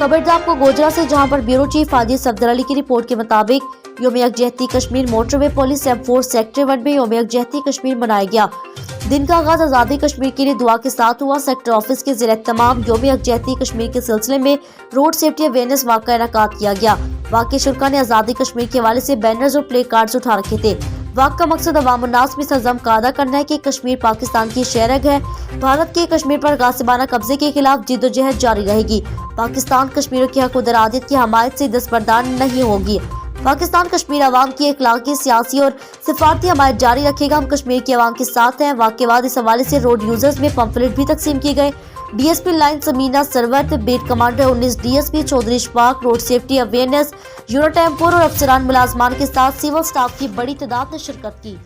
खबर आपको गोजरा से, जहां पर ब्यूरो चीफ हाजी सफदर अली की रिपोर्ट के मुताबिक योम यकजहती Kashmir motorway police M4 sector 1 में योम यकजहती कश्मीर मनाया गया। दिन का आगाज आज़ादी कश्मीर के लिए दुआ के साथ हुआ। सेक्टर ऑफिस के ज़ेर तमाम योम यकजहती कश्मीर के सिलसिले में रोड सेफ्टी अवेयरनेस वाक़ का इनेकाद किया गया। वाक़ शुरा ने आज़ादी कश्मीर के हवाले से बैनर्स और प्ले कार्ड्स उठा रखे थे। वाक़ का मकसद अवाम उन्नास में सजम का अदा करना है कि कश्मीर पाकिस्तान की शहरग है। भारत के कश्मीर पर गासिबाना कब्जे के खिलाफ जिद्दोजहद जारी रहेगी। पाकिस्तान कश्मीरियों की हक दरादियत की हमायत से दस्तबरदार नहीं होगी। पाकिस्तान कश्मीर अवाम की इखलाकी, सियासी और सिफारती हमायत जारी रखेगा। हम कश्मीर के अवाम के साथ हैं। वाक़ के बाद इस हवाले से रोड यूजर्स में पंफलेट भी तकसीम किए गए। DSP line Sameena Sarwat, beat commander 19 DSP Chaudhry Ishfaq, road safety awareness unit M4 और अफसरान मुलाजमान के साथ सिविल स्टाफ की बड़ी तादाद ने शिरकत की।